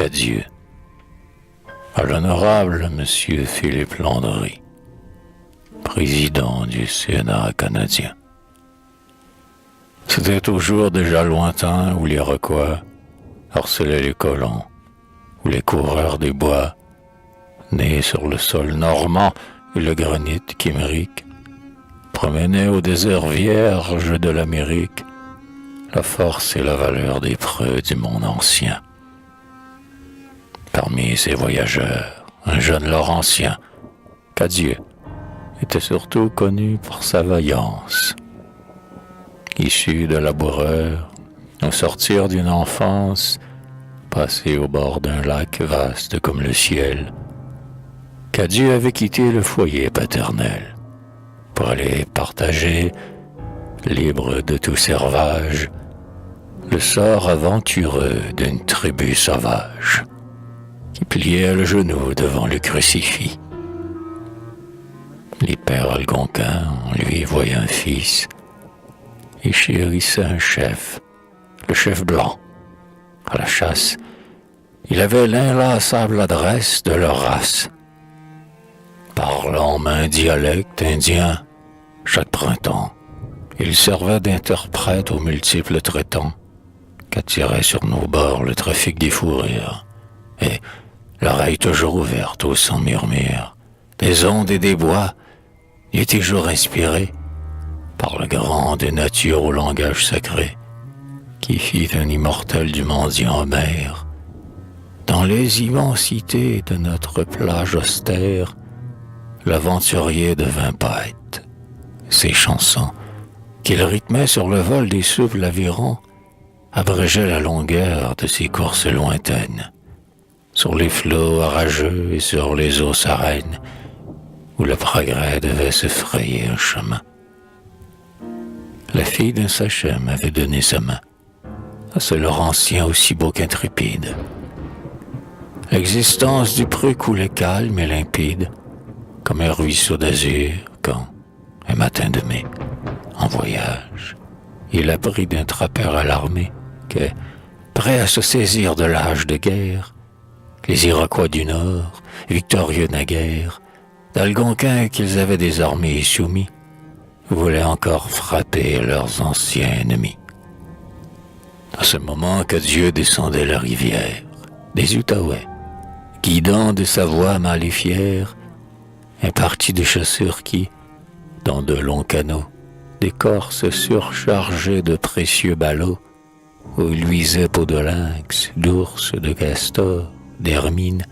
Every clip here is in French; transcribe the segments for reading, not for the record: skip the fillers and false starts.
qu'adieu à l'honorable Monsieur Philippe Landry, président du Sénat canadien. C'était toujours déjà lointain où l'Iroquois harcelaient les colons, où les coureurs des bois, nés sur le sol normand et le granit kimérique, promenaient au désert vierge de l'Amérique la force et la valeur des preux du monde ancien. Parmi ces voyageurs, un jeune Laurentien, Cadieux, était surtout connu pour sa vaillance. Issu de laboureur, au sortir d'une enfance passée au bord d'un lac vaste comme le ciel, Cadieux avait quitté le foyer paternel pour aller partager, libre de tout servage, le sort aventureux d'une tribu sauvage qui pliait le genou devant le crucifix. Les pères algonquins en lui voyaient un fils et chérissaient un chef, le chef blanc. À la chasse, il avait l'inlassable adresse de leur race. Parlant un dialecte indien, chaque printemps, il servait d'interprète aux multiples traitants qu'attirait sur nos bords le trafic des fourrures, et, l'oreille toujours ouverte au son murmure des ondes et des bois, il était toujours inspiré par la grande nature au langage sacré qui fit un immortel du mendiant Homère. Dans les immensités de notre plage austère, l'aventurier devint poète. Ses chansons, qu'il rythmait sur le vol des souples avirons, abrégeaient la longueur de ses courses lointaines, sur les flots orageux et sur les eaux sereines, où le progrès devait se frayer un chemin. La fille d'un sachem avait donné sa main à ce Laurentien aussi beau qu'intrépide. L'existence du preux coulait calme et limpide, comme un ruisseau d'azur quand, un matin de mai, en voyage, il apprit d'un trappeur alarmé que, prêt à se saisir de l'âge de guerre, les Iroquois du Nord, victorieux naguère, d'Algonquins qu'ils avaient désormais soumis, voulaient encore frapper leurs anciens ennemis. À ce moment que Dieu descendait la rivière, des Outaouais, guidant de sa voix mâle et fière, un parti de chasseurs qui, dans de longs canots, d'écorces surchargées de précieux ballots, où luisaient peaux de lynx, d'ours, de castor, d'hermine,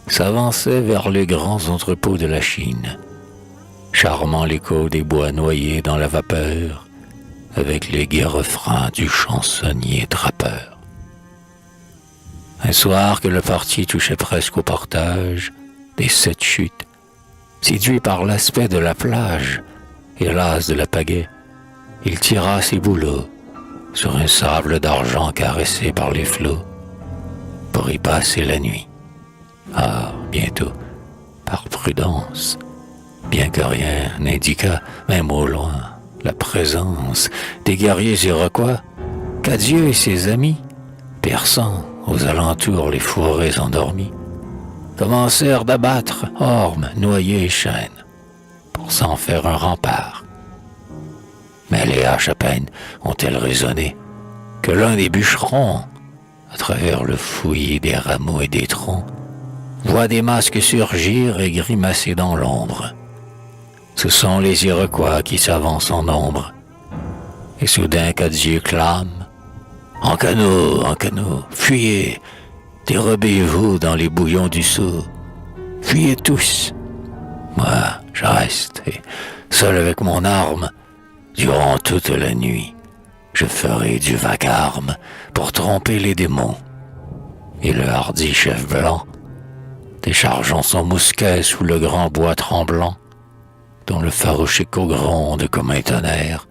s'avançaient vers les grands entrepôts de la Chine, charmant l'écho des bois noyés dans la vapeur, avec les gai refrains du chansonnier trappeur. Un soir que le parti touchait presque au portage des 7 chutes, séduit par l'aspect de la plage et las de la pagaie, il tira ses bouleaux sur un sable d'argent caressé par les flots pour y passer la nuit. Ah, bientôt, par prudence, bien que rien n'indiquât, même au loin, la présence des guerriers iroquois, Cadieux et ses amis, perçant aux alentours les forêts endormies, commencèrent d'abattre ormes, noyers et chênes pour s'en faire un rempart. Mais les haches à peine ont-elles résonné que l'un des bûcherons, à travers le fouillis des rameaux et des troncs, voit des masques surgir et grimacer dans l'ombre. Ce sont les Iroquois qui s'avancent en nombre. Et soudain Cadieux clame « En canot, fuyez, dérobez-vous dans les bouillons du Sceau, fuyez tous. Moi, je reste, et seul avec mon arme, durant toute la nuit, je ferai du vacarme pour tromper les démons. » Et le hardi chef blanc, déchargeant son mousquet sous le grand bois tremblant, dont le farouche écho gronde comme un tonnerre,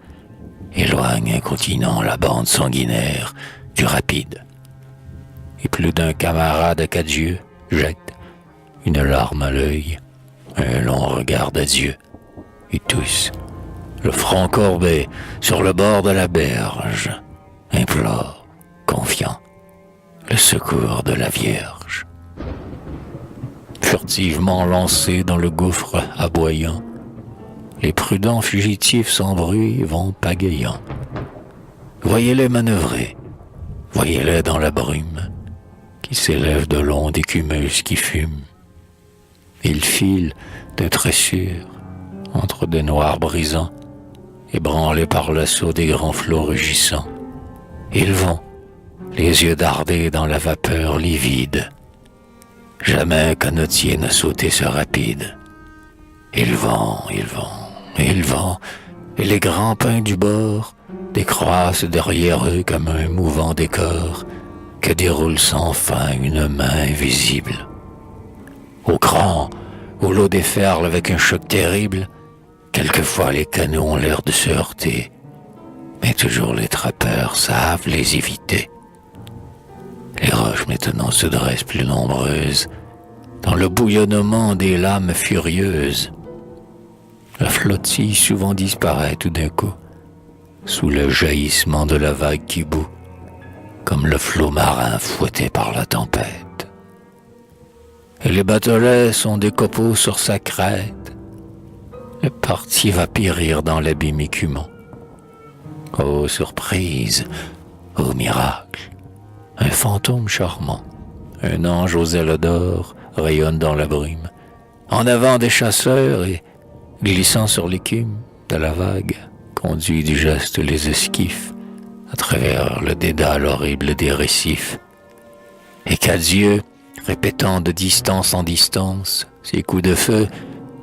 éloigne incontinent la bande sanguinaire du rapide. Et plus d'un camarade Cadieux jette une larme à l'œil, un long regard d'adieu, et tous, le front courbé sur le bord de la berge, implorent, confiants, le secours de la Vierge. Furtivement lancés dans le gouffre aboyant, les prudents fugitifs sans bruit vont pagayant. Voyez-les manœuvrer, voyez-les dans la brume qui s'élève de l'onde écumeuse qui fume. Ils filent d'un trait sûr entre des noirs brisants, ébranlés par l'assaut des grands flots rugissants. Ils vont, les yeux dardés dans la vapeur livide. Jamais canotier n'a sauté ce rapide. Ils vont, et les grands pins du bord décroissent derrière eux comme un mouvant décor que déroule sans fin une main invisible. Au cran, où l'eau déferle avec un choc terrible, quelquefois les canaux ont l'air de se heurter, mais toujours les trappeurs savent les éviter. Les roches maintenant se dressent plus nombreuses, dans le bouillonnement des lames furieuses. La flottille souvent disparaît tout d'un coup, sous le jaillissement de la vague qui bout, comme le flot marin fouetté par la tempête. Et les batelets sont des copeaux sur sa crête. Le parti va périr dans l'abîme écumant. Ô surprise, ô miracle, un fantôme charmant, un ange aux ailes d'or rayonne dans la brume. En avant des chasseurs et, glissant sur l'écume de la vague, conduit du geste les esquifs à travers le dédale horrible des récifs. Et qu'adieu, répétant de distance en distance, ses coups de feu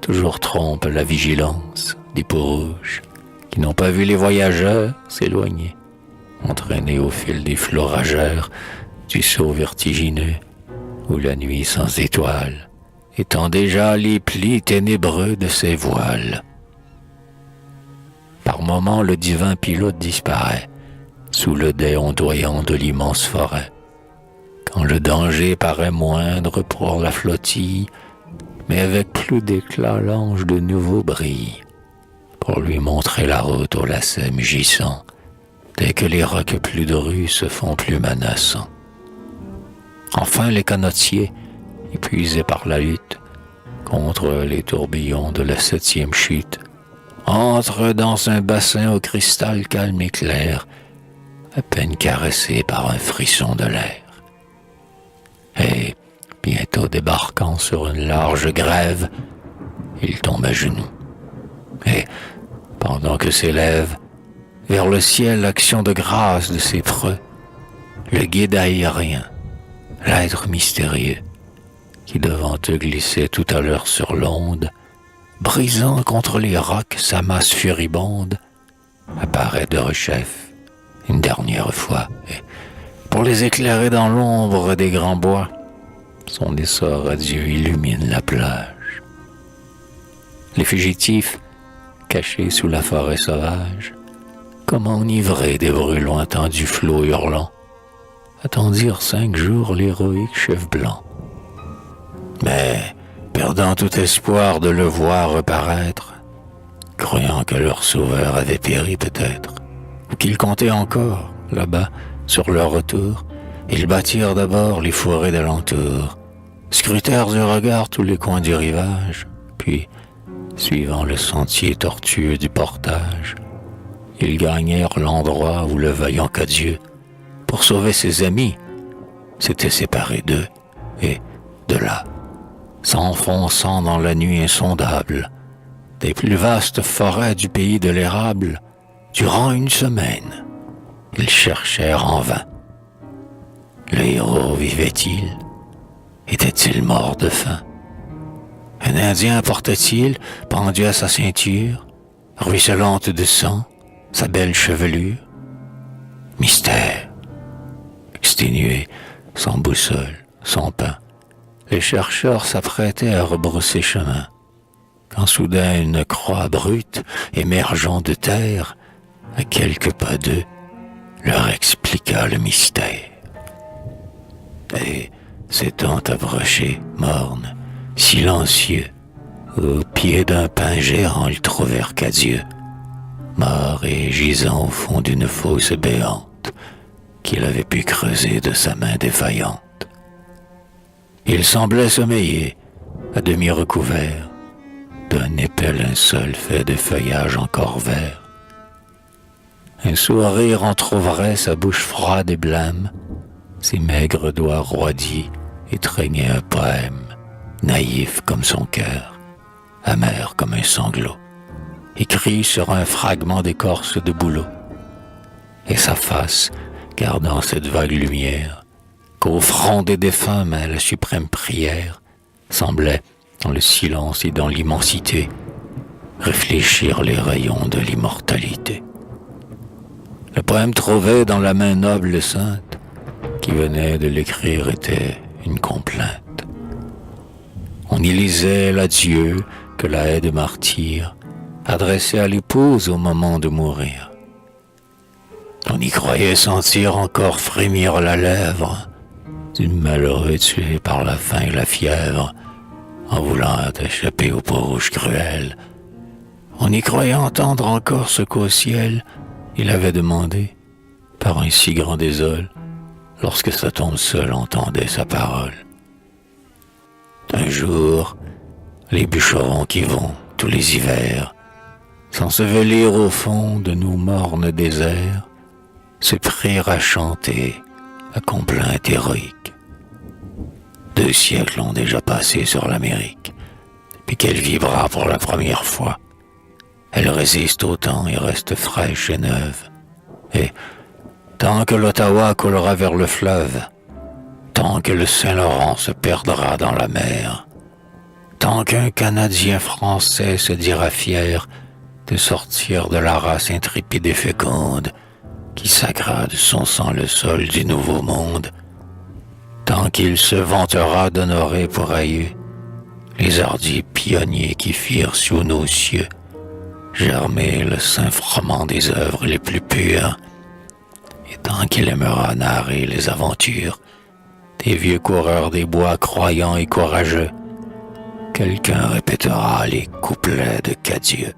toujours trompent la vigilance des peaux rouges qui n'ont pas vu les voyageurs s'éloigner, entraînés au fil des flots rageurs du saut vertigineux où la nuit sans étoiles étend déjà les plis ténébreux de ses voiles. Par moments, le divin pilote disparaît sous le dais ondoyant de l'immense forêt. Quand le danger paraît moindre pour la flottille, mais avec plus d'éclat l'ange de nouveau brille, pour lui montrer la route au lacet mugissant, dès que les rocs plus drus se font plus menaçants. Enfin les canotiers, épuisés par la lutte contre les tourbillons de la 7e chute, entrent dans un bassin au cristal calme et clair, à peine caressé par un frisson de l'air. Et, bientôt débarquant sur une large grève, il tombe à genoux. Et, pendant que s'élève vers le ciel l'action de grâce de ses preux, le guide aérien, l'être mystérieux, qui devant eux glissait tout à l'heure sur l'onde, brisant contre les rocs sa masse furibonde, apparaît de rechef une dernière fois, et pour les éclairer dans l'ombre des grands bois, son essor radieux illumine la plage. Les fugitifs, cachés sous la forêt sauvage, comme enivrés des bruits lointains du flot hurlant, attendirent 5 jours l'héroïque chef blanc. Mais, perdant tout espoir de le voir reparaître, croyant que leur sauveur avait péri peut-être, ou qu'il comptait encore, là-bas, sur leur retour, ils battirent d'abord les forêts d'alentour, scrutèrent du regard tous les coins du rivage, puis, suivant le sentier tortueux du portage, ils gagnèrent l'endroit où le vaillant Cadieux, pour sauver ses amis, s'était séparé d'eux, et, de là, s'enfonçant dans la nuit insondable, des plus vastes forêts du pays de l'érable, durant une semaine, ils cherchèrent en vain. Le héros vivait-il? Était-il mort de faim? Un Indien portait-il, pendu à sa ceinture, ruisselante de sang, sa belle chevelure? Mystère. Exténués, sans boussole, sans pain, les chercheurs s'apprêtaient à rebrousser chemin, quand soudain une croix brute, émergeant de terre, à quelques pas d'eux, leur expliqua le mystère. Et, s'étant approchés, morne, silencieux, au pied d'un pin géant, ils trouvèrent Cadieux, mort et gisant au fond d'une fosse béante, qu'il avait pu creuser de sa main défaillante. Il semblait sommeiller, à demi recouvert, d'un épais linceul fait de feuillages encore verts. Un sourire entr'ouvrait sa bouche froide et blême, ses maigres doigts roidis étreignaient un poème, naïf comme son cœur, amer comme un sanglot, écrit sur un fragment d'écorce de bouleau. Et sa face, gardant cette vague lumière, qu'au front des défunts met la suprême prière, semblait, dans le silence et dans l'immensité, réfléchir les rayons de l'immortalité. Le poème trouvé dans la main noble et sainte, qui venait de l'écrire, était une complainte. On y lisait l'adieu que la haie de martyr adressait à l'épouse au moment de mourir. On y croyait sentir encore frémir la lèvre du malheureux tué par la faim et la fièvre, en voulant échapper aux peaux rouges cruelles. On y croyait entendre encore ce qu'au ciel il avait demandé, par un si grand désol, lorsque sa tombe seule entendait sa parole. Un jour, les bûcherons qui vont, tous les hivers, s'ensevelir au fond de nos mornes déserts, se prirent à chanter à complainte héroïque. 2 siècles ont déjà passé sur l'Amérique, puis qu'elle vibra pour la première fois. Elle résiste au temps et reste fraîche et neuve. Et tant que l'Ottawa coulera vers le fleuve, tant que le Saint-Laurent se perdra dans la mer, tant qu'un Canadien français se dira fier de sortir de la race intrépide et féconde qui sacra de son sang le sol du Nouveau Monde, tant qu'il se vantera d'honorer pour aïeux les hardis pionniers qui firent sous nos cieux germer le saint froment des œuvres les plus pures, et tant qu'il aimera narrer les aventures des vieux coureurs des bois croyants et courageux, quelqu'un répétera les couplets de Cadieux.